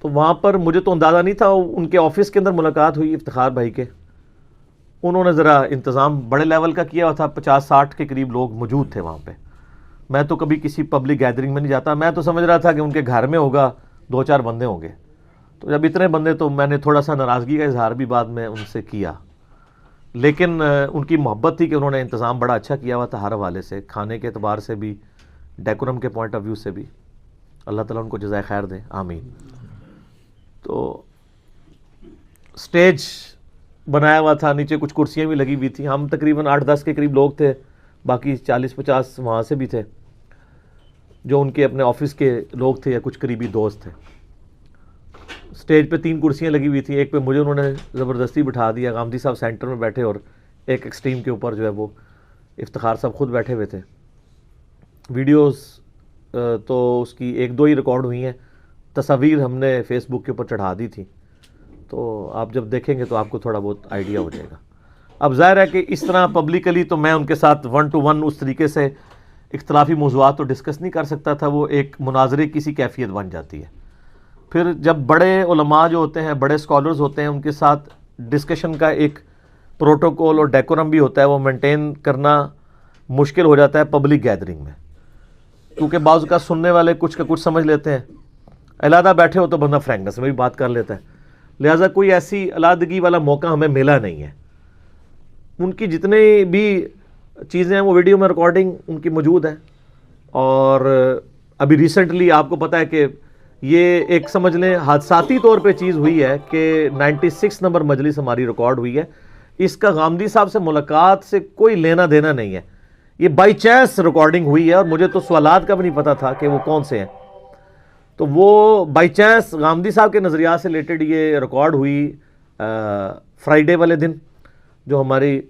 تو وہاں پر مجھے تو اندازہ نہیں تھا، ان کے آفس کے اندر ملاقات ہوئی افتخار بھائی کے، انہوں نے ذرا انتظام بڑے لیول کا کیا ہوا تھا، 50-60 کے قریب لوگ موجود تھے وہاں پہ. میں تو کبھی کسی پبلک گیدرنگ میں نہیں جاتا، میں تو سمجھ رہا تھا کہ ان کے گھر میں ہوگا 2-4 بندے ہوں گے. تو جب اتنے بندے، تو میں نے تھوڑا سا ناراضگی کا اظہار بھی بعد میں ان سے کیا، لیکن ان کی محبت تھی کہ انہوں نے انتظام بڑا اچھا کیا ہوا تھا ہر حوالے سے، کھانے کے اعتبار سے بھی، ڈیکورم کے پوائنٹ آف ویو سے بھی. اللہ تعالیٰ ان کو جزائے خیر دے، آمین. تو سٹیج بنایا ہوا تھا، نیچے کچھ کرسیاں بھی لگی ہوئی تھیں، ہم تقریباً 8-10 کے قریب لوگ تھے، باقی 40-50 وہاں سے بھی تھے جو ان کے اپنے آفس کے لوگ تھے یا کچھ قریبی دوست تھے. سٹیج پہ 3 کرسیاں لگی ہوئی تھیں، ایک پہ مجھے انہوں نے زبردستی بٹھا دیا، غامدی صاحب سینٹر میں بیٹھے اور ایک ایکسٹریم کے اوپر جو ہے وہ افتخار صاحب خود بیٹھے ہوئے تھے. ویڈیوز تو اس کی 1-2 ہی ریکارڈ ہوئی ہیں، تصاویر ہم نے فیس بک کے اوپر چڑھا دی تھی، تو آپ جب دیکھیں گے تو آپ کو تھوڑا بہت آئیڈیا ہو جائے گا. اب ظاہر ہے کہ اس طرح پبلکلی تو میں ان کے ساتھ 1 to 1 اس طریقے سے اختلافی موضوعات تو ڈسکس نہیں کر سکتا تھا، وہ ایک مناظرے کی سی کیفیت بن جاتی ہے. پھر جب بڑے علماء جو ہوتے ہیں، بڑے اسکالرز ہوتے ہیں، ان کے ساتھ ڈسکشن کا ایک پروٹوکول اور ڈیکورم بھی ہوتا ہے، وہ مینٹین کرنا مشکل ہو جاتا ہے پبلک گیدرنگ میں، کیونکہ بعض کا سننے والے کچھ کا کچھ سمجھ لیتے ہیں. علیحدہ بیٹھے ہو تو بندہ فرینکنس میں بھی بات کر لیتا ہے، لہٰذا کوئی ایسی علیحدگی والا موقع ہمیں ملا نہیں ہے. ان کی جتنی بھی چیزیں ہیں وہ ویڈیو میں ریکارڈنگ ان کی موجود ہے. اور ابھی ریسنٹلی آپ کو پتہ ہے کہ یہ ایک سمجھ لیں حادثاتی طور پہ چیز ہوئی ہے کہ 96 نمبر مجلس ہماری ریکارڈ ہوئی ہے. اس کا غامدی صاحب سے ملاقات سے کوئی لینا دینا نہیں ہے، یہ بائی چانس ریکارڈنگ ہوئی ہے، اور مجھے تو سوالات کا بھی نہیں پتا تھا کہ وہ کون سے ہیں. تو وہ بائی چانس غامدی صاحب کے نظریات سے ریلیٹڈ یہ ریکارڈ ہوئی فرائیڈے والے دن، جو ہماری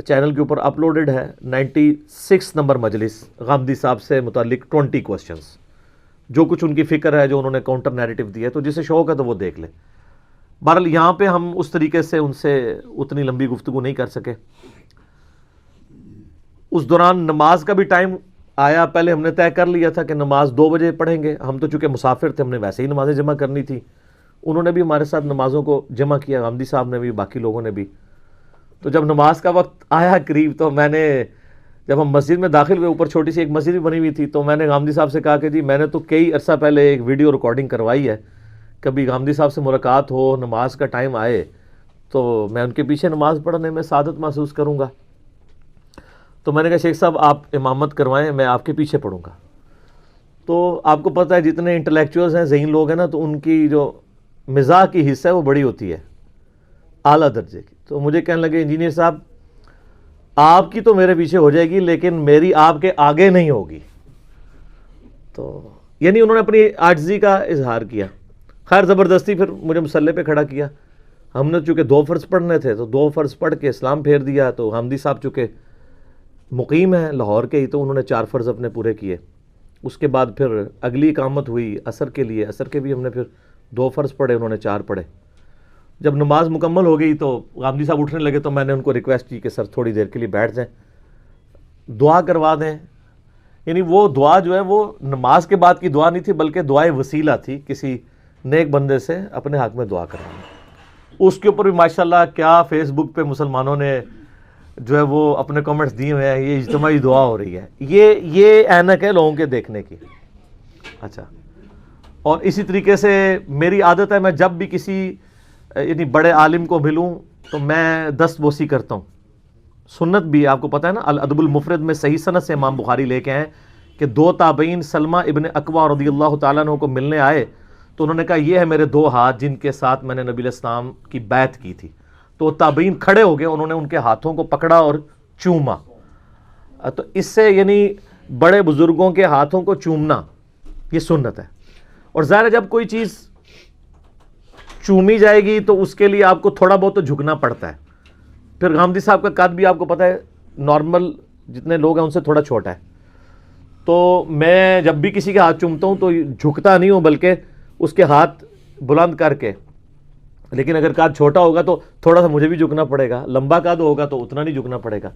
چینل کے اوپر اپلوڈڈ ہے. 96 نمبر مجلس، غامدی صاحب سے متعلق 20 کوسچنز، جو کچھ ان کی فکر ہے، جو انہوں نے کاؤنٹر نیریٹو دیا ہے. تو جسے شوق ہے تو وہ دیکھ لے. بہرحال یہاں پہ ہم اس طریقے سے ان سے اتنی لمبی گفتگو نہیں کر سکے. اس دوران نماز کا بھی ٹائم آیا، پہلے ہم نے طے کر لیا تھا کہ نماز 2 بجے پڑھیں گے. ہم تو چونکہ مسافر تھے، ہم نے ویسے ہی نمازیں جمع کرنی تھی. انہوں نے بھی ہمارے ساتھ نمازوں کو جمع کیا، غامدی صاحب نے بھی، باقی لوگوں نے بھی. تو جب نماز کا وقت آیا قریب، تو میں نے، جب ہم مسجد میں داخل ہوئے، اوپر چھوٹی سی ایک مسجد بھی بنی ہوئی تھی، تو میں نے غامدی صاحب سے کہا کہ جی میں نے تو کئی عرصہ پہلے ایک ویڈیو ریکارڈنگ کروائی ہے، کبھی غامدی صاحب سے ملاقات ہو، نماز کا ٹائم آئے تو میں ان کے پیچھے نماز پڑھنے میں سعادت محسوس کروں گا. تو میں نے کہا شیخ صاحب آپ امامت کروائیں، میں آپ کے پیچھے پڑھوں گا. تو آپ کو پتہ ہے جتنے انٹلیکچوئلز ہیں، ذہین لوگ ہیں نا، تو ان کی جو مزاح کی حصہ ہے وہ بڑی ہوتی ہے، اعلیٰ درجے کی. تو مجھے کہنے لگے انجینئر صاحب آپ کی تو میرے پیچھے ہو جائے گی، لیکن میری آپ کے آگے نہیں ہوگی. تو یعنی انہوں نے اپنی عاجزی کا اظہار کیا. خیر زبردستی پھر مجھے مصلی پہ کھڑا کیا. ہم نے چونکہ 2 فرض پڑھنے تھے، تو 2 فرض پڑھ کے اسلام پھیر دیا. تو غامدی صاحب چونکہ مقیم ہیں لاہور کے ہی، تو انہوں نے 4 فرض اپنے پورے کیے. اس کے بعد پھر اگلی اقامت ہوئی عصر کے لیے، عصر کے بھی ہم نے پھر 2 فرض پڑھے، انہوں نے 4 پڑھے. جب نماز مکمل ہو گئی تو غامدی صاحب اٹھنے لگے، تو میں نے ان کو ریکویسٹ کی کہ سر تھوڑی دیر کے لیے بیٹھ جائیں، دعا کروا دیں. یعنی وہ دعا جو ہے وہ نماز کے بعد کی دعا نہیں تھی، بلکہ دعائے وسیلہ تھی، کسی نیک بندے سے اپنے حق میں دعا کروانا. اس کے اوپر بھی ماشاءاللہ کیا فیس بک پہ مسلمانوں نے جو ہے وہ اپنے کمنٹس دیے ہوئے ہیں، یہ اجتماعی دعا ہو رہی ہے. یہ اینک ہے لوگوں کے دیکھنے کی. اچھا، اور اسی طریقے سے میری عادت ہے، میں جب بھی کسی یعنی بڑے عالم کو ملوں تو میں دست بوسی کرتا ہوں. سنت بھی آپ کو پتہ ہے نا، الادب المفرد میں صحیح سند سے امام بخاری لے کے ہیں کہ 2 تابعین سلمہ ابن اکوع رضی اللہ تعالیٰ عنہ کو ملنے آئے، تو انہوں نے کہا یہ ہے میرے 2 ہاتھ جن کے ساتھ میں نے نبی علیہ السلام کی بیعت کی تھی. تو تابعین کھڑے ہو گئے، انہوں نے ان کے ہاتھوں کو پکڑا اور چوما. تو اس سے یعنی بڑے بزرگوں کے ہاتھوں کو چومنا یہ سنت ہے. اور ظاہر ہے جب کوئی چیز چومی جائے گی تو اس کے لیے آپ کو تھوڑا بہت تو جھکنا پڑتا ہے. پھر غامدی صاحب کا قد بھی آپ کو پتہ ہے نارمل جتنے لوگ ہیں ان سے تھوڑا چھوٹا ہے. تو میں جب بھی کسی کے ہاتھ چومتا ہوں تو جھکتا نہیں ہوں، بلکہ اس کے ہاتھ بلند کر کے. لیکن اگر قد چھوٹا ہوگا تو تھوڑا سا مجھے بھی جھکنا پڑے گا، لمبا قد ہوگا تو اتنا نہیں جھکنا پڑے گا.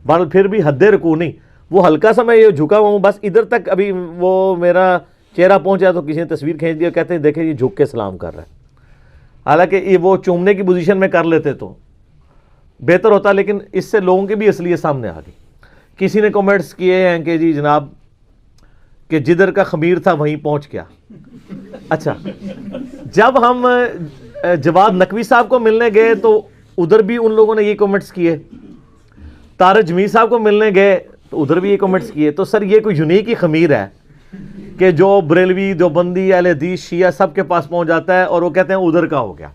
بہرحال پھر بھی حد رکوع نہیں، وہ ہلکا سا میں یہ جھکا ہوا ہوں، بس ادھر تک ابھی وہ میرا چہرہ پہنچا تو کسی نے تصویر کھینچ دیا, کہتے ہیں دیکھیں یہ جھک کے سلام کر رہا ہے, حالانکہ یہ وہ چومنے کی پوزیشن میں کر لیتے تو بہتر ہوتا, لیکن اس سے لوگوں کی بھی اصلیت سامنے آ گئی. کسی نے کمنٹس کیے ہیں کہ جی جناب کہ جدھر کا خمیر تھا وہیں پہنچ گیا. اچھا, جب ہم جواد نقوی صاحب کو ملنے گئے تو ادھر بھی ان لوگوں نے یہ کمنٹس کیے, طارق جمیل صاحب کو ملنے گئے تو ادھر بھی یہ کمنٹس کیے. تو سر یہ کوئی یونیک ہی خمیر ہے کہ جو بریلوی, دیوبندی, اہل حدیث, شیعہ سب کے پاس پہنچ جاتا ہے اور وہ کہتے ہیں ادھر کا ہو گیا.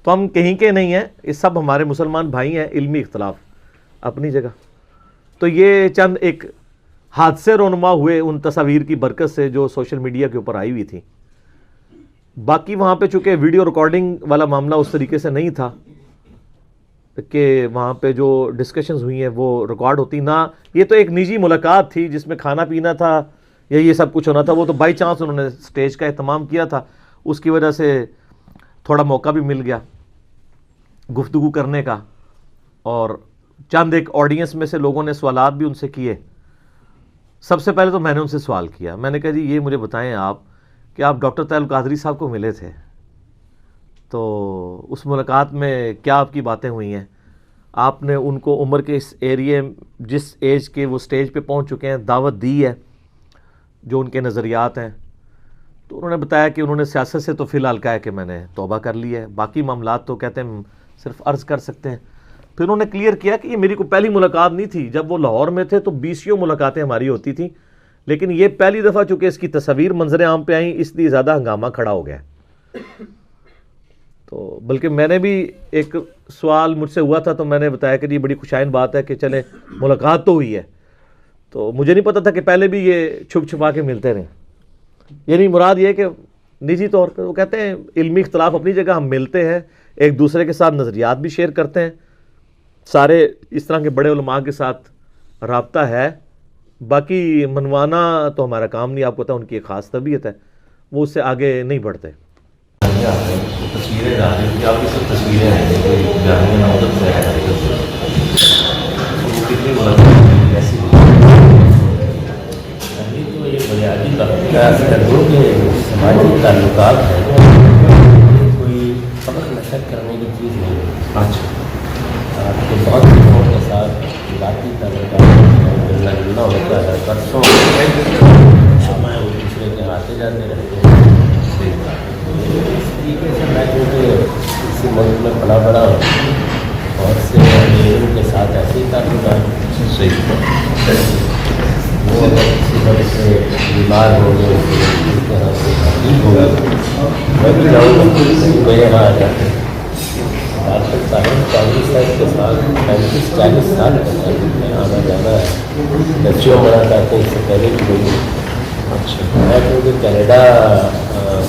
تو ہم کہیں کے نہیں ہیں, یہ سب ہمارے مسلمان بھائی ہیں, علمی اختلاف اپنی جگہ. تو یہ چند ایک حادثے رونما ہوئے ان تصاویر کی برکت سے جو سوشل میڈیا کے اوپر آئی ہوئی تھی. باقی وہاں پہ چونکہ ویڈیو ریکارڈنگ والا معاملہ اس طریقے سے نہیں تھا کہ وہاں پہ جو ڈسکشنز ہوئی ہیں وہ ریکارڈ ہوتی نہ, یہ تو ایک نجی ملاقات تھی جس میں کھانا پینا تھا یا یہ سب کچھ ہونا تھا. وہ تو بائی چانس انہوں نے سٹیج کا اہتمام کیا تھا, اس کی وجہ سے تھوڑا موقع بھی مل گیا گفتگو کرنے کا. اور چند ایک آڈینس میں سے لوگوں نے سوالات بھی ان سے کیے. سب سے پہلے تو میں نے ان سے سوال کیا, میں نے کہا جی یہ مجھے بتائیں آپ کہ آپ ڈاکٹر طاہر القادری صاحب کو ملے تھے تو اس ملاقات میں کیا آپ کی باتیں ہوئی ہیں؟ آپ نے ان کو عمر کے اس ایریے جس ایج کے وہ سٹیج پہ پہنچ چکے ہیں دعوت دی ہے جو ان کے نظریات ہیں؟ تو انہوں نے بتایا کہ انہوں نے سیاست سے تو فی الحال کہا ہے کہ میں نے توبہ کر لی ہے, باقی معاملات تو کہتے ہیں صرف عرض کر سکتے ہیں. پھر انہوں نے کلیئر کیا کہ یہ میری کو پہلی ملاقات نہیں تھی, جب وہ لاہور میں تھے تو 20 ملاقاتیں ہماری ہوتی تھیں, لیکن یہ پہلی دفعہ چونکہ اس کی تصاویر منظر عام پہ آئیں اس لیے زیادہ ہنگامہ کھڑا ہو گیا. تو بلکہ میں نے بھی ایک سوال مجھ سے ہوا تھا تو میں نے بتایا کہ یہ بڑی خوشائن بات ہے کہ چلے ملاقات تو ہوئی ہے. تو مجھے نہیں پتا تھا کہ پہلے بھی یہ چھپ چھپا کے ملتے رہے. یعنی مراد یہ کہ نجی طور پر وہ کہتے ہیں علمی اختلاف اپنی جگہ, ہم ملتے ہیں ایک دوسرے کے ساتھ نظریات بھی شیئر کرتے ہیں, سارے اس طرح کے بڑے علماء کے ساتھ رابطہ ہے. باقی منوانا تو ہمارا کام نہیں, آپ کو پتا ان کی ایک خاص طبیعت ہے, وہ اس سے آگے نہیں بڑھتے. تصویریں ڈال رہی ہیں آپ کی سب تصویریں ہیں کوئی جامعہ نوعدت سے ہے کتنی ملاقات ایسی ابھی تو یہ بنیادی تعلقات کے سماجی تعلقات ہیں, کوئی فخر نشر کرنے کی چیز نہیں ہے. اچھا, آپ کے بہت سے لوگوں کے ساتھ ذاتی تعلقات ملنا جلنا ہوتا ہے, برسوں ہمیں ایک دوسرے کے آتے جاتے رہتے ہیں. اس طریقے سے میں کیونکہ اسی ملک میں پلا بڑا ہوں اور سے ان کے ساتھ ایسے ہی تعلقات صحیح وہ اگر کسی طرح سے بیمار ہو گئے اس طرح سے ٹھیک ہو گئے میں بھی جاؤں گا میرے یہاں آ جاتے ہیں. ڈاکٹر طاہر القادری صاحب کے ساتھ 35-40 سال میں آنا جانا ہے. بچیوں بڑا چاہتے ہیں اس سے پہلے بھی ہوئی. اچھا, میں کیونکہ کینیڈا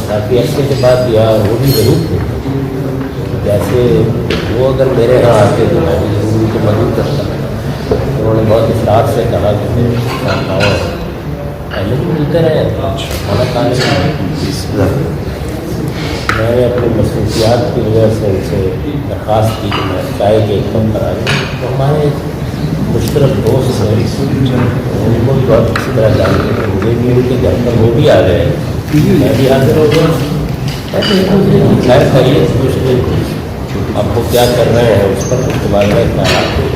کافی عرصے کے بعد گیا, وہ بھی ضرور تھے. جیسے وہ اگر میرے یہاں آتے تو میں بھی ضرور ان کو مدد کرتا. انہوں نے بہت اصرار سے کہا کہ میں آؤ, پہلے بھی ملتے رہے. کھانا کھانے میں نے اپنی مصروفیات کی وجہ سے ان سے درخواست کی کہ میں چائے کے ایک کپ کرا دوں. تو ہمارے مشترک دوست ہیں ان کو بھی بہت اچھی طرح جانتے ہیں, مجھے بھی ان کے گھر پر وہ بھی آ گئے, میں بھی حاضر ہو گیا. خیر خیریت پوچھ لیں آپ کو کیا کر رہے ہیں اس پر کچھ تبادلہ خیالات ہو.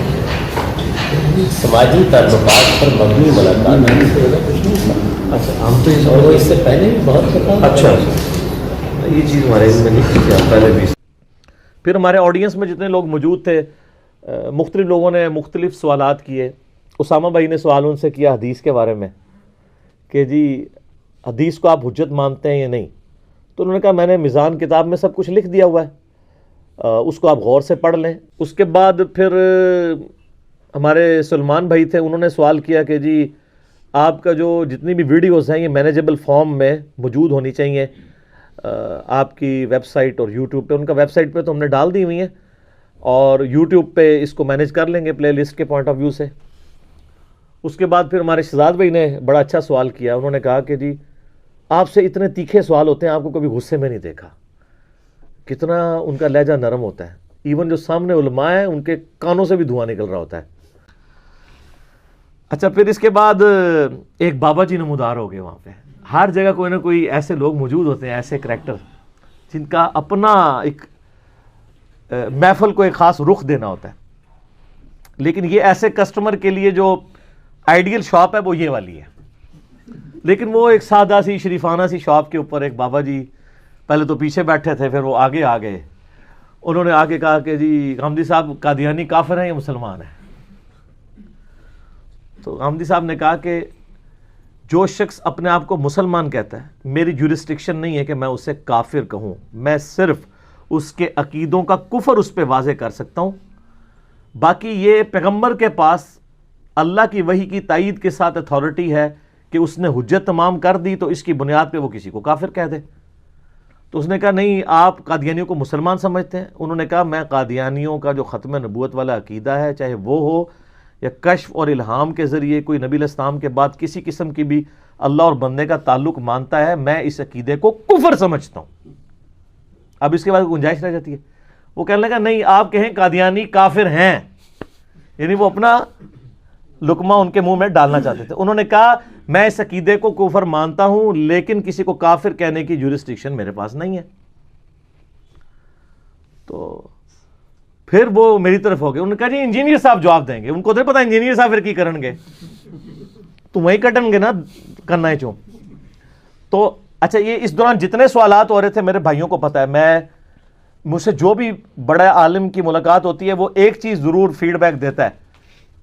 سماجی تعلقات پر مبنی ملاقات ہے, اس سے زیادہ کچھ نہیں تھا. اچھا, ہم تو اور اس سے پہلے بھی بہت پتا. اچھا, یہ چیز ہمارے علم میں نہیں تھی پہلے بھی. پھر ہمارے آڈینس میں جتنے لوگ موجود تھے مختلف لوگوں نے مختلف سوالات کیے. اسامہ بھائی نے سوال ان سے کیا حدیث کے بارے میں کہ جی حدیث کو آپ حجت مانتے ہیں یا نہیں؟ تو انہوں نے کہا میں نے میزان کتاب میں سب کچھ لکھ دیا ہوا ہے, اس کو آپ غور سے پڑھ لیں. اس کے بعد پھر ہمارے سلمان بھائی تھے, انہوں نے سوال کیا کہ جی آپ کا جو جتنی بھی ویڈیوز ہیں یہ مینیجیبل فارم میں موجود ہونی چاہیے آپ کی ویب سائٹ اور یوٹیوب پہ. ان کا ویب سائٹ پہ تو ہم نے ڈال دی ہوئی ہیں اور یوٹیوب پہ اس کو مینیج کر لیں گے پلے لسٹ کے پوائنٹ آف ویو سے. اس کے بعد پھر ہمارے شہزاد بھائی نے بڑا اچھا سوال کیا. انہوں نے کہا کہ جی آپ سے اتنے تیکھے سوال ہوتے ہیں, آپ کو کبھی غصے میں نہیں دیکھا. کتنا ان کا لہجہ نرم ہوتا ہے, ایون جو سامنے علماء ہیں ان کے کانوں سے بھی دھواں نکل رہا ہوتا ہے. اچھا, پھر اس کے بعد ایک بابا جی نمودار ہو گئے وہاں پہ, ہر جگہ کوئی نہ کوئی ایسے لوگ موجود ہوتے ہیں, ایسے کریکٹر جن کا اپنا ایک محفل کو ایک خاص رخ دینا ہوتا ہے. لیکن یہ ایسے کسٹمر کے لیے جو آئیڈیل شاپ ہے وہ یہ والی ہے. لیکن وہ ایک سادہ سی شریفانہ سی شاپ کے اوپر ایک بابا جی پہلے تو پیچھے بیٹھے تھے, پھر وہ آگے آ گئے. انہوں نے آگے کہا کہ جی غامدی صاحب قادیانی کافر ہیں یا مسلمان ہیں؟ تو غامدی صاحب نے کہا کہ جو شخص اپنے آپ کو مسلمان کہتا ہے, میری جورسڈکشن نہیں ہے کہ میں اسے کافر کہوں, میں صرف اس کے عقیدوں کا کفر اس پہ واضح کر سکتا ہوں. باقی یہ پیغمبر کے پاس اللہ کی وحی کی تائید کے ساتھ اتھارٹی ہے کہ اس نے حجت تمام کر دی, تو اس کی بنیاد پہ وہ کسی کو کافر کہہ دے. تو اس نے کہا نہیں, آپ قادیانیوں کو مسلمان سمجھتے ہیں؟ انہوں نے کہا میں قادیانیوں کا جو ختم نبوت والا عقیدہ ہے, چاہے وہ ہو یا کشف اور الہام کے ذریعے کوئی نبی علیہ السلام کے بعد کسی قسم کی بھی اللہ اور بندے کا تعلق مانتا ہے, میں اس عقیدے کو کفر سمجھتا ہوں. اب اس کے بعد گنجائش رہ جاتی ہے. وہ کہنے لگا نہیں, آپ کہیں قادیانی کافر ہیں, یعنی وہ اپنا لقمہ ان کے منہ میں ڈالنا چاہتے تھے. انہوں نے کہا میں اس عقیدے کو کفر مانتا ہوں, لیکن کسی کو کافر کہنے کی جورسڈکشن میرے پاس نہیں ہے. تو پھر وہ میری طرف ہو گئے. انہوں نے کہا جی انجینئر صاحب جواب دیں گے. ان کو تو پتا انجینئر صاحب پھر کی کرن گے, تو وہی کٹن گے نا کرنا ہے چوں. تو اچھا, یہ اس دوران جتنے سوالات ہو رہے تھے میرے بھائیوں کو پتا ہے, مجھ سے جو بھی بڑا عالم کی ملاقات ہوتی ہے وہ ایک چیز ضرور فیڈ بیک دیتا ہے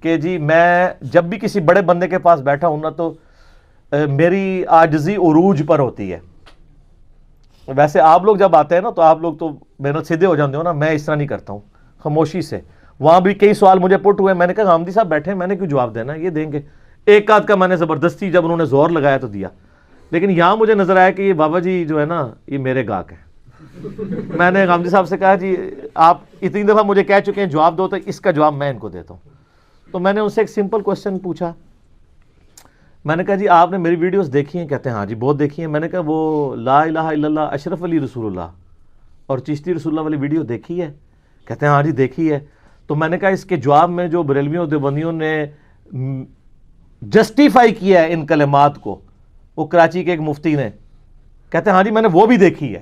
کہ جی میں جب بھی کسی بڑے بندے کے پاس بیٹھا ہوں نا تو میری عاجزی عروج پر ہوتی ہے. ویسے آپ لوگ جب آتے ہیں نا تو آپ لوگ تو میرے سیدھے ہو جاتے ہو نا, میں اس طرح نہیں کرتا ہوں, خاموشی سے. وہاں بھی کئی سوال مجھے پٹ ہوئے, میں نے کہا غامدی صاحب بیٹھے, میں نے کیوں جواب دینا, یہ دیں گے. ایک آدھ کا میں نے زبردستی جب انہوں نے زور لگایا تو دیا. لیکن یہاں مجھے نظر آیا کہ یہ بابا جی جو ہے نا یہ میرے گاہک ہیں. میں نے غامدی صاحب سے کہا جی آپ اتنی دفعہ مجھے کہہ چکے ہیں جواب دو, تو اس کا جواب میں ان کو دیتا ہوں. تو میں نے ان سے ایک سمپل کوشچن پوچھا. میں نے کہا جی آپ نے میری ویڈیوز دیکھی ہیں؟ کہتے ہیں ہاں جی بہت دیکھی ہیں. میں نے کہا وہ لا الہ الا اللہ اشرف علی رسول اللہ اور چشتی رسول اللہ والی ویڈیو دیکھی ہے؟ کہتے ہیں ہاں جی دیکھی ہے. تو میں نے کہا اس کے جواب میں جو بریلویوں دیوبندیوں نے جسٹیفائی کیا ہے ان کلمات کو, وہ کراچی کے ایک مفتی نے, کہتے ہیں ہاں جی میں نے وہ بھی دیکھی ہے.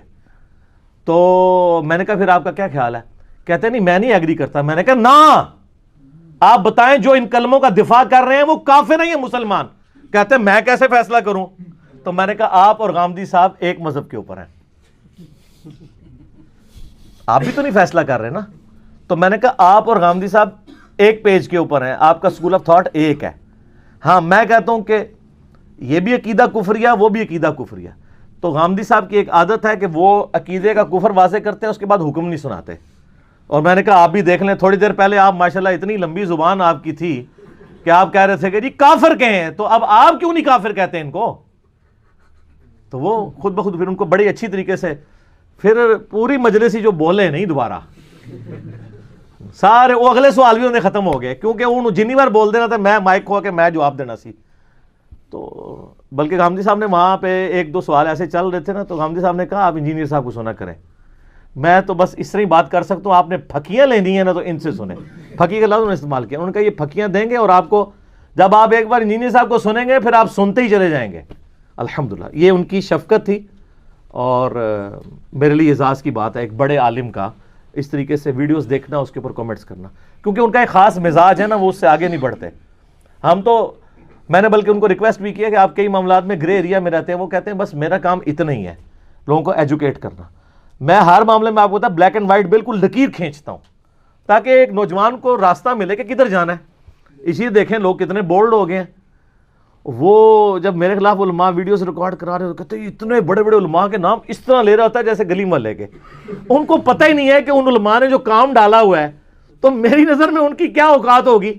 تو میں نے کہا پھر آپ کا کیا خیال ہے؟ کہتے ہیں نہیں میں نہیں ایگری کرتا. میں نے کہا نا, آپ بتائیں جو ان کلموں کا دفاع کر رہے ہیں وہ کافر نہیں ہے مسلمان. کہتے ہیں میں کیسے فیصلہ کروں؟ تو میں نے کہا آپ اور غامدی صاحب ایک مذہب کے اوپر ہیں, آپ بھی تو نہیں فیصلہ کر رہے نا. تو میں نے کہا آپ اور غامدی صاحب ایک پیج کے اوپر ہیں, آپ کا اسکول آف تھاٹ ایک ہے. ہاں میں کہتا ہوں کہ یہ بھی عقیدہ کفریہ, وہ بھی عقیدہ کفریہ. تو غامدی صاحب کی ایک عادت ہے کہ وہ عقیدے کا کفر واضح کرتے ہیں, اس کے بعد حکم نہیں سناتے. اور میں نے کہا آپ بھی دیکھ لیں, تھوڑی دیر پہلے آپ ماشاءاللہ اتنی لمبی زبان آپ کی تھی کہ آپ کہہ رہے تھے کہ جی کافر کہیں, تو اب آپ کیوں نہیں کافر کہتے ان کو؟ تو وہ خود بخود پھر ان کو بڑی اچھی طریقے سے پھر پوری مجلس ہی جو بولے نہیں دوبارہ سارے وہ اگلے سوال بھی انہیں ختم ہو گئے, کیونکہ انہوں جنی بار بول دینا تھا میں مائک کھوا کے میں جواب دینا سی. تو بلکہ غامدی صاحب نے وہاں پہ ایک دو سوال ایسے چل رہے تھے نا, تو غامدی صاحب نے کہا آپ انجینئر صاحب کو سنا کریں, میں تو بس اس طرح ہی بات کر سکتا ہوں, آپ نے پھکیاں لینی ہیں نا تو ان سے سنیں. پھکی کا لفظ انہوں نے استعمال کیا. انہوں نے کہا یہ پھکیاں دیں گے اور آپ کو جب آپ ایک بار انجینئر صاحب کو سنیں گے پھر آپ سنتے ہی چلے جائیں گے. الحمدللہ یہ ان کی شفقت تھی, اور میرے لیے اعزاز کی بات ہے ایک بڑے عالم کا اس طریقے سے ویڈیوز دیکھنا, اس کے اوپر کمنٹس کرنا, کیونکہ ان کا ایک خاص مزاج ہے نا, وہ اس سے آگے نہیں بڑھتے. ہم تو میں نے بلکہ ان کو ریکویسٹ بھی کیا کہ آپ کئی معاملات میں گرے ایریا میں رہتے ہیں, وہ کہتے ہیں بس میرا کام اتنا ہی ہے لوگوں کو ایجوکیٹ کرنا. میں ہر معاملے میں آپ کو بتا بلیک اینڈ وائٹ بالکل لکیر کھینچتا ہوں تاکہ ایک نوجوان کو راستہ ملے کہ کدھر جانا ہے. اسی دیکھیں لوگ کتنے بولڈ ہو گئے ہیں. وہ جب میرے خلاف علماء ویڈیوز ریکارڈ کرا رہے ہو کہتے ہیں اتنے بڑے بڑے علماء کے نام اس طرح لے رہا ہوتا ہے جیسے گلی محلے کے. ان کو پتہ ہی نہیں ہے کہ ان علماء نے جو کام ڈالا ہوا ہے, تو میری نظر میں ان کی کیا اوقات ہوگی,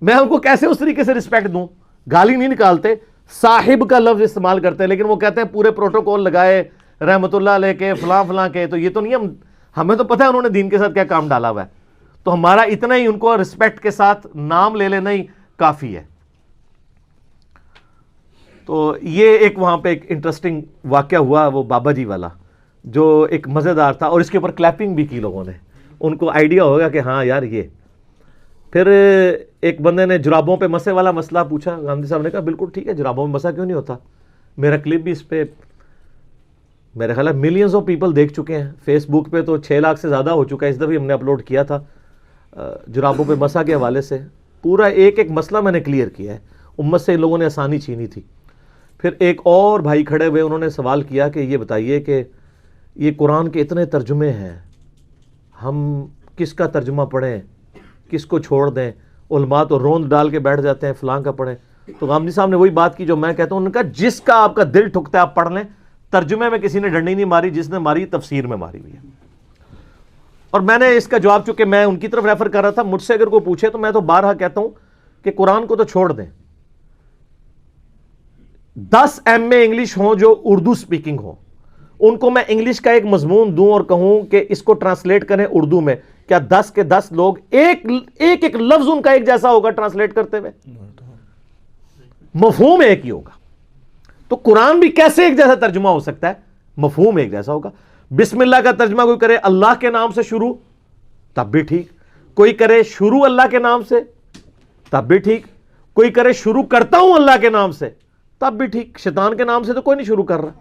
میں ان کو کیسے اس طریقے سے رسپیکٹ دوں. گالی نہیں نکالتے, صاحب کا لفظ استعمال کرتے ہیں, لیکن وہ کہتے ہیں پورے پروٹوکول لگائے رحمت اللہ علیہ کے فلاں فلاں کے. تو یہ تو نہیں, ہمیں تو پتہ ہے انہوں نے دین کے ساتھ کیا کام ڈالا ہوا ہے, تو ہمارا اتنا ہی ان کو رسپیکٹ کے ساتھ نام لے لینا ہی کافی ہے. تو یہ ایک وہاں پہ ایک انٹرسٹنگ واقعہ ہوا وہ بابا جی والا, جو ایک مزیدار تھا, اور اس کے اوپر کلیپنگ بھی کی لوگوں نے. ان کو آئیڈیا ہوگا کہ ہاں یار یہ پھر ایک بندے نے جرابوں پہ مسے والا مسئلہ پوچھا، گاندھی صاحب نے کہا بالکل ٹھیک ہے، جرابوں میں مسا کیوں نہیں ہوتا. میرا کلپ بھی اس پہ میرے خیال ہے ملینز آف پیپل دیکھ چکے ہیں. فیس بک پہ تو 6 لاکھ سے زیادہ ہو چکا ہے. اس دفعہ ہم نے اپلوڈ کیا تھا جرابوں پہ مسا کے حوالے سے، پورا ایک مسئلہ میں نے کلیئر کیا ہے. امت سے ان لوگوں نے آسانی چھینی تھی. پھر ایک اور بھائی کھڑے ہوئے، انہوں نے سوال کیا کہ یہ بتائیے کہ یہ قرآن کے اتنے ترجمے ہیں، ہم کس کا ترجمہ پڑھیں، کس کو چھوڑ دیں؟ علماء تو روند ڈال کے بیٹھ جاتے ہیں فلاں کا پڑھیں. تو غامدی صاحب نے وہی بات کی جو میں کہتا ہوں. انہوں نے کہا جس کا آپ کا دل ٹھکتا ہے آپ پڑھ لیں، ترجمے میں کسی نے ڈنڈی نہیں ماری، جس نے ماری تفسیر میں ماری ہوئی ہے. اور میں نے اس کا جواب، چونکہ میں ان کی طرف ریفر کر رہا تھا، مجھ سے اگر کوئی پوچھے تو میں تو بارہا کہتا ہوں کہ قرآن کو تو چھوڑ دیں، 10 MA انگلش ہوں جو اردو سپیکنگ ہوں، ان کو میں انگلش کا ایک مضمون دوں اور کہوں کہ اس کو ٹرانسلیٹ کریں اردو میں، کیا 10 کے 10 لوگ ایک لفظ ان کا ایک جیسا ہوگا ٹرانسلیٹ کرتے ہوئے؟ مفہوم ایک ہی ہوگا. تو قرآن بھی کیسے ایک جیسا ترجمہ ہو سکتا ہے؟ مفہوم ایک جیسا ہوگا. بسم اللہ کا ترجمہ کوئی کرے اللہ کے نام سے شروع، تب بھی ٹھیک. کوئی کرے شروع اللہ کے نام سے، تب بھی ٹھیک. کوئی کرے شروع کرتا ہوں اللہ کے نام سے، تب بھی ٹھیک. شیطان کے نام سے تو کوئی نہیں شروع کر رہا.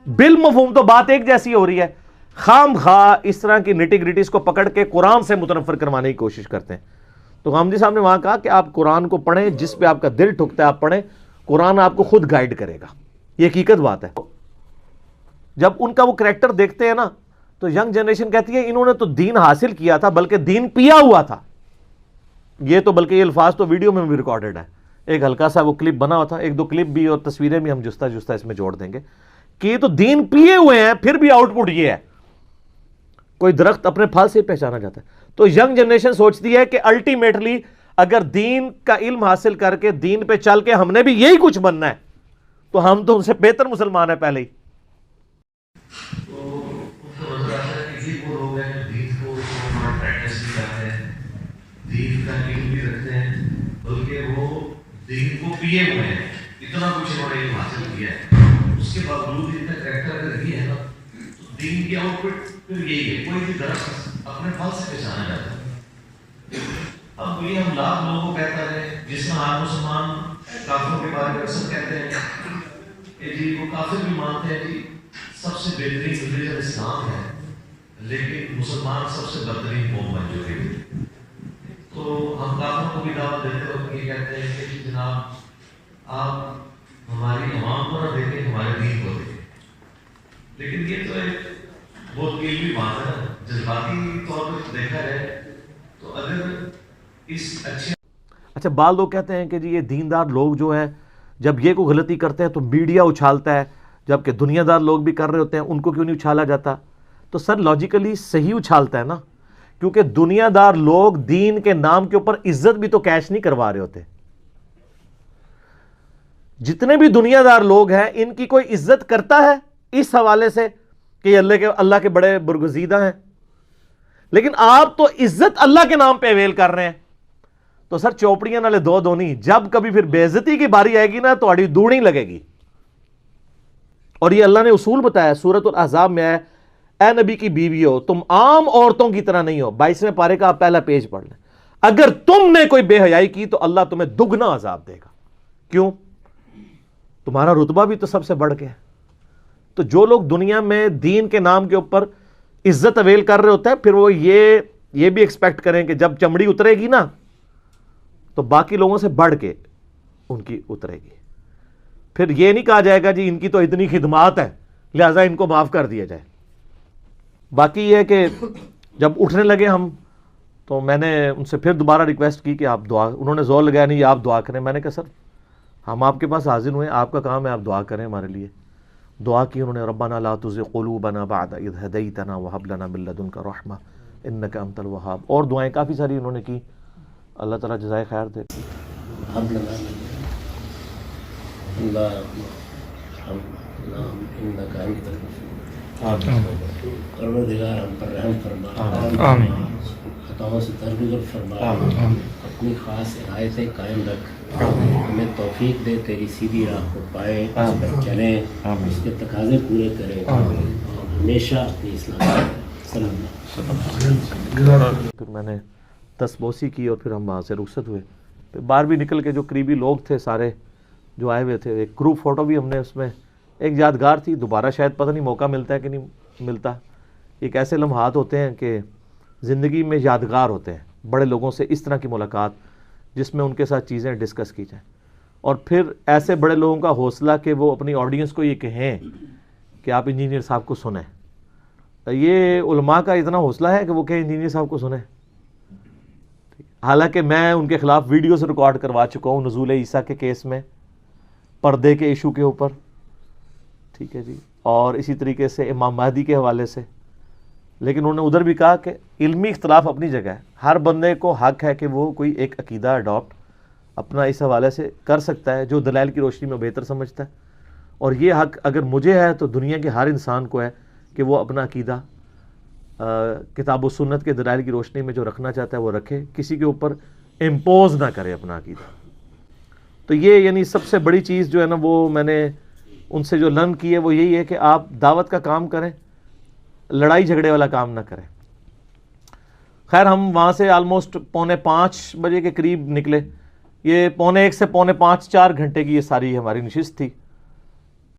بالمفہوم تو بات ایک جیسی ہو رہی ہے. خام خواہ اس طرح کی نٹی گریٹیز کو پکڑ کے قرآن سے متنفر کروانے کی کوشش کرتے ہیں. تو غامدی صاحب نے وہاں کہا کہ آپ قرآن کو پڑھیں، جس پہ آپ کا دل ٹھکتا ہے آپ پڑھیں، قرآن آپ کو خود گائیڈ کرے گا. یہ حقیقت بات ہے. جب ان کا وہ کریکٹر دیکھتے ہیں نا تو ینگ جنریشن کہتی ہے انہوں نے تو دین حاصل کیا تھا بلکہ دین پیا ہوا تھا. یہ تو بلکہ یہ الفاظ تو ویڈیو میں بھی ریکارڈڈ ہے. ایک ہلکا سا وہ کلپ بنا ہوا تھا، 1-2 کلپ بھی اور تصویریں بھی ہم جستا اس میں جوڑ دیں گے کہ یہ تو دین پیے ہوئے ہیں، پھر بھی آؤٹ پٹ یہ ہے. کوئی درخت اپنے پھل سے پہچانا جاتا ہے. تو ینگ جنریشن سوچتی ہے کہ الٹیمیٹلی اگر دین کا علم حاصل کر کے دین پہ چل کے ہم نے بھی یہی کچھ بننا ہے تو ہم تو ان سے بہتر مسلمان ہیں پہلے ہی. دین کا علم بھی رکھتے ہیں بلکہ وہ دین کو پیے ہوئے ہیں. اتنا کچھ انہوں نے علم حاصل کیا ہے، اس کے باوجود ان کا کریکٹر اگر یہ ہے نا تو دین کی آؤٹ پٹ پھر یہی ہے. کوئی بھی درخت اپنے پھل سے پہچانا جاتا ہے. اب یہ ہم لاکھ لوگوں کو کہتا ہے جس میں آپ مسلمان کافروں کے بارے میں اکثر کہتے ہیں کہ جی وہ کافر بھی مانتے ہیں جی سب سے بہترین ریلیجن اسلام ہے، لیکن مسلمان سب سے بدترین قوم بن چکے ہیں. تو ہم کافروں کو بھی دعوت دیتے وقت یہ کہتے ہیں کہ جناب آپ ہماری عوام کو نہ دیکھیں، ہمارے دین کو دیکھیں. لیکن یہ تو ایک بہت علمی بات ہے نا. جذباتی طور پہ دیکھا جائے تو اگر اس اچھا بعض لوگ کہتے ہیں کہ جی یہ دیندار لوگ جو ہیں جب یہ کوئی غلطی کرتے ہیں تو میڈیا اچھالتا ہے، جبکہ دنیا دار لوگ بھی کر رہے ہوتے ہیں ان کو کیوں نہیں اچھالا جاتا؟ تو سر لاجیکلی صحیح اچھالتا ہے نا، کیونکہ دنیا دار لوگ دین کے نام کے اوپر عزت بھی تو کیش نہیں کروا رہے ہوتے. جتنے بھی دنیا دار لوگ ہیں ان کی کوئی عزت کرتا ہے اس حوالے سے کہ یہ اللہ کے بڑے برگزیدہ ہیں؟ لیکن آپ تو عزت اللہ کے نام پہ اویل کر رہے ہیں. تو سر چوپڑیاں نالے دو دونی، جب کبھی پھر بے عزتی کی باری آئے گی نا تو اڑی دوڑی لگے گی. اور یہ اللہ نے اصول بتایا سورۃ الاحزاب میں ہے، اے نبی کی بیویو تم عام عورتوں کی طرح نہیں ہو. 22ویں پارے کا آپ پہلا پیج پڑھ لیں. اگر تم نے کوئی بے حیائی کی تو اللہ تمہیں دگنا عذاب دے گا. کیوں؟ تمہارا رتبہ بھی تو سب سے بڑھ گیا. تو جو لوگ دنیا میں دین کے نام کے اوپر عزت اویل کر رہے ہوتے ہیں پھر وہ یہ بھی ایکسپیکٹ کریں کہ جب چمڑی اترے گی نا تو باقی لوگوں سے بڑھ کے ان کی اترے گی. پھر یہ نہیں کہا جائے گا جی ان کی تو اتنی خدمات ہے لہٰذا ان کو معاف کر دیا جائے. باقی یہ ہے کہ جب اٹھنے لگے ہم تو میں نے ان سے پھر دوبارہ ریکویسٹ کی کہ آپ دعا، انہوں نے زور لگایا نہیں آپ دعا کریں. میں نے کہا سر ہم آپ کے پاس حاضر ہوئے ہیں، آپ کا کام ہے آپ دعا کریں ہمارے لیے. دعا کی انہوں نے، ربنا لا تزغ قلوبنا بعد اذ ہدیتنا وہب لنا من لدنک رحمہ انک انت الوہاب. اور دعائیں کافی ساری انہوں نے کی. اللہ تعالیٰ جزائے خیر دے. پروردگار ہم پر رحم فرما، خطاؤں سے درگزر فرما، اپنی خاص عنایتیں قائم رکھ، ہمیں توفیق دے تیری سیدھی راہ کو پائیں، اس پر چلیں، اس کے تقاضے پورے کریں اور ہمیشہ اپنی اصلاح کریں. پھر میں نے دست بوسی کی اور پھر ہم وہاں سے رخصت ہوئے. پھر باہر بھی نکل کے جو قریبی لوگ تھے سارے جو آئے ہوئے تھے, ایک گروپ فوٹو بھی ہم نے اس میں, ایک یادگار تھی. دوبارہ شاید پتہ نہیں موقع ملتا ہے کہ نہیں ملتا. ایک ایسے لمحات ہوتے ہیں کہ زندگی میں یادگار ہوتے ہیں, بڑے لوگوں سے اس طرح کی ملاقات جس میں ان کے ساتھ چیزیں ڈسکس کی جائیں, اور پھر ایسے بڑے لوگوں کا حوصلہ کہ وہ اپنی آڈینس کو یہ کہیں کہ آپ انجینئر صاحب کو سنیں. یہ علماء کا اتنا حوصلہ ہے کہ وہ کہیں انجینئر صاحب کو سنیں. حالانکہ میں ان کے خلاف ویڈیوز ریکارڈ کروا چکا ہوں نزول عیسیٰ کے کیس میں, پردے کے ایشو کے اوپر, ٹھیک ہے جی, اور اسی طریقے سے امام مہدی کے حوالے سے. لیکن انہوں نے ادھر بھی کہا کہ علمی اختلاف اپنی جگہ ہے, ہر بندے کو حق ہے کہ وہ کوئی ایک عقیدہ اڈاپٹ اپنا اس حوالے سے کر سکتا ہے جو دلائل کی روشنی میں بہتر سمجھتا ہے, اور یہ حق اگر مجھے ہے تو دنیا کے ہر انسان کو ہے کہ وہ اپنا عقیدہ کتاب و سنت کے دلائل کی روشنی میں جو رکھنا چاہتا ہے وہ رکھے, کسی کے اوپر امپوز نہ کرے اپنا عقیدہ. تو یہ یعنی سب سے بڑی چیز جو ہے نا وہ میں نے ان سے جو لرن کی ہے وہ یہی ہے کہ آپ دعوت کا کام کریں, لڑائی جھگڑے والا کام نہ کریں. خیر ہم وہاں سے آلموسٹ 4:45 بجے کے قریب نکلے. یہ 1:45 سے 4:45 4 گھنٹے کی یہ ساری ہماری نشست تھی.